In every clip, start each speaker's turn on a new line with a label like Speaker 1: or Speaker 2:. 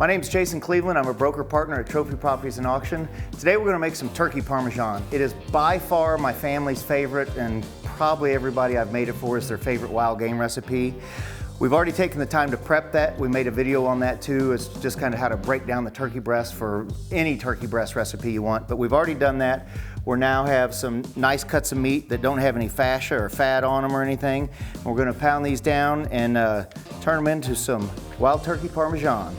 Speaker 1: My name is Jason Cleveland. I'm a broker partner at Trophy Properties and Auction. Today we're going to make some turkey Parmesan. It is by far my family's favorite, and probably everybody I've made it for is their favorite wild game recipe. We've already taken the time to prep that. We made a video on that too. It's just kind of how to break down the turkey breast for any turkey breast recipe you want, but we've already done that. We now have some nice cuts of meat that don't have any fascia or fat on them or anything. We're going to pound these down and turn them into some wild turkey Parmesan.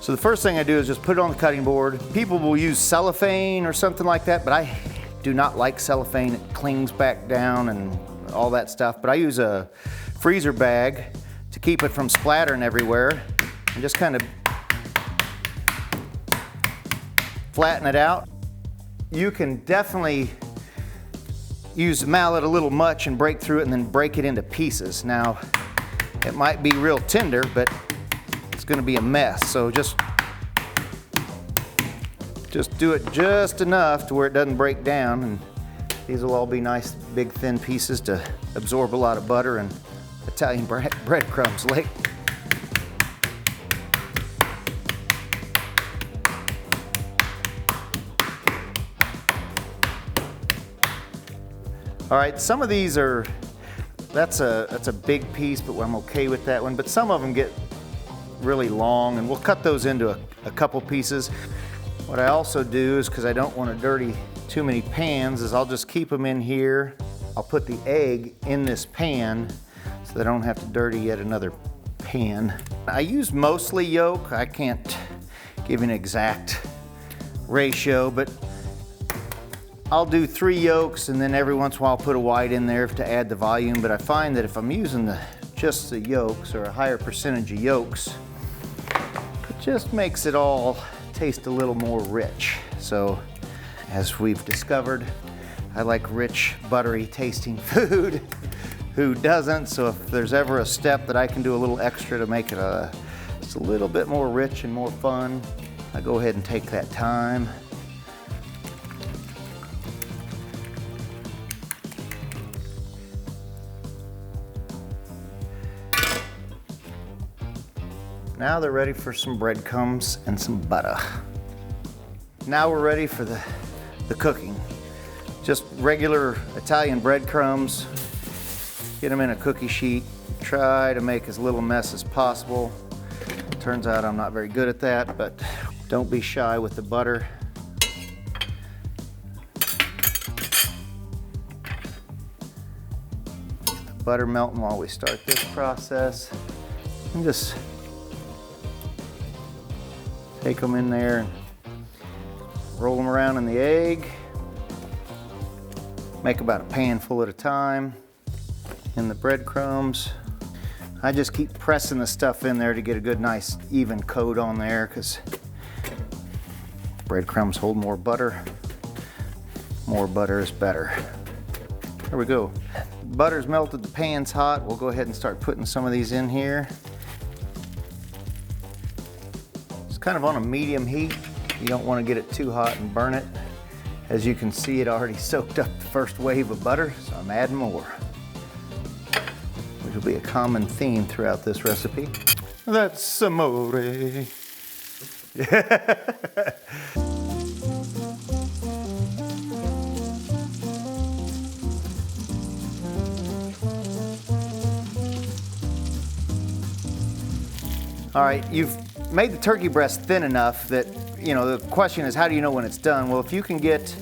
Speaker 1: So the first thing I do is just put it on the cutting board. People will use cellophane or something like that, but I do not like cellophane. It clings back down and all that stuff. But I use a freezer bag to keep it from splattering everywhere and just kind of flatten it out. You can definitely use the mallet a little much and break through it and then break it into pieces. Now, it might be real tender, but it's going to be a mess. So just do it just enough to where it doesn't break down, and these will all be nice big thin pieces to absorb a lot of butter and Italian breadcrumbs later. All right, some of these are, that's a big piece, but I'm okay with that one. But some of them get really long, and we'll cut those into a couple pieces. What I also do is, because I don't want to dirty too many pans, is I'll just keep them in here. I'll put the egg in this pan so that I don't have to dirty yet another pan. I use mostly yolk. I can't give you an exact ratio, but I'll do 3 yolks, and then every once in a while I'll put a white in there to add the volume. But I find that if I'm using just the yolks, or a higher percentage of yolks, it just makes it all taste a little more rich. So, as we've discovered, I like rich, buttery tasting food. Who doesn't? So if there's ever a step that I can do a little extra to make it just a little bit more rich and more fun, I go ahead and take that time. Now they're ready for some breadcrumbs and some butter. Now we're ready for the cooking. Just regular Italian breadcrumbs. Get them in a cookie sheet. Try to make as little mess as possible. Turns out I'm not very good at that, but don't be shy with the butter. The butter melting while we start this process. And just take them in there and roll them around in the egg. Make about a pan full at a time. In the breadcrumbs. I just keep pressing the stuff in there to get a good, nice, even coat on there, because breadcrumbs hold more butter. More butter is better. There we go. Butter's melted, the pan's hot. We'll go ahead and start putting some of these in here. It's kind of on a medium heat. You don't want to get it too hot and burn it. As you can see, it already soaked up the first wave of butter, so I'm adding more. Which will be a common theme throughout this recipe. That's amore. All right, you've made the turkey breast thin enough that, you know, the question is, how do you know when it's done? Well, if you can get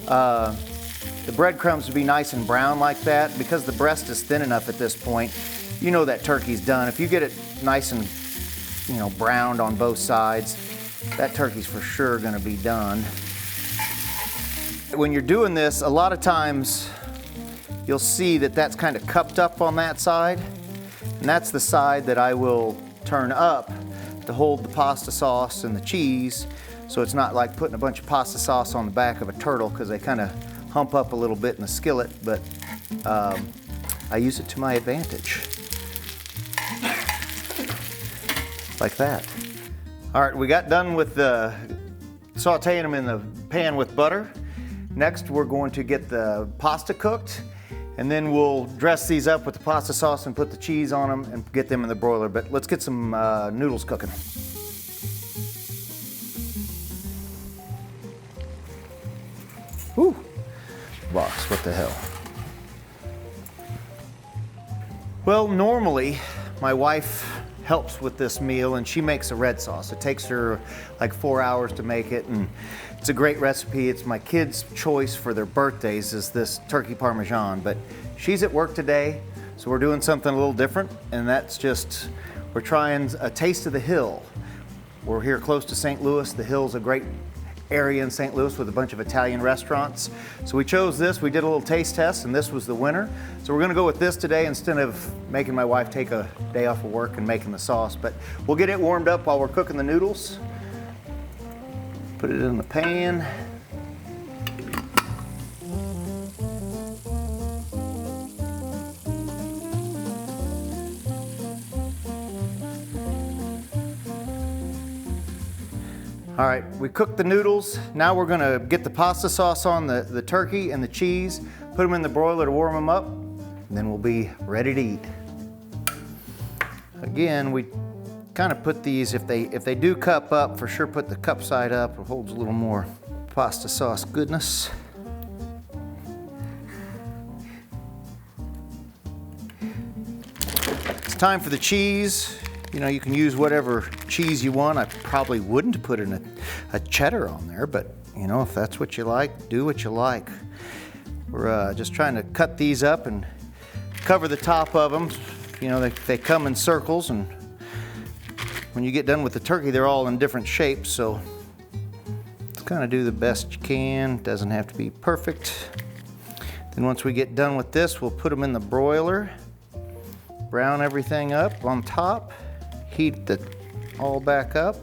Speaker 1: the breadcrumbs to be nice and brown like that, because the breast is thin enough at this point, you know that turkey's done. If you get it nice and, you know, browned on both sides, that turkey's for sure gonna be done. When you're doing this, a lot of times you'll see that that's kind of cupped up on that side, and that's the side that I will turn up to hold the pasta sauce and the cheese, so it's not like putting a bunch of pasta sauce on the back of a turtle, because they kind of hump up a little bit in the skillet, but I use it to my advantage. Like that. All right, we got done with sauteing them in the pan with butter. Next, we're going to get the pasta cooked, and then we'll dress these up with the pasta sauce and put the cheese on them and get them in the broiler. But let's get some noodles cooking. what the hell. Well, normally my wife helps with this meal and she makes a red sauce. It takes her like 4 hours to make it, and it's a great recipe. It's my kids' choice for their birthdays, is this turkey Parmesan, but she's at work today, so we're doing something a little different, and that's just, we're trying a taste of the hill. We're here close to St. Louis. The Hill's a great area in St. Louis with a bunch of Italian restaurants. So we chose this. We did a little taste test and this was the winner. So we're gonna go with this today instead of making my wife take a day off of work and making the sauce. But we'll get it warmed up while we're cooking the noodles. Put it in the pan. All right, we cooked the noodles. Now we're gonna get the pasta sauce on the turkey and the cheese, put them in the broiler to warm them up, and then we'll be ready to eat. Again, we kind of put these, if they do cup up, for sure put the cup side up. It holds a little more pasta sauce goodness. It's time for the cheese. You know, you can use whatever cheese you want. I probably wouldn't put in a cheddar on there, but you know, if that's what you like, do what you like. We're just trying to cut these up and cover the top of them. You know, they come in circles, and when you get done with the turkey, they're all in different shapes, so just kind of do the best you can. It doesn't have to be perfect. Then once we get done with this, we'll put them in the broiler, brown everything up on top, heat it all back up.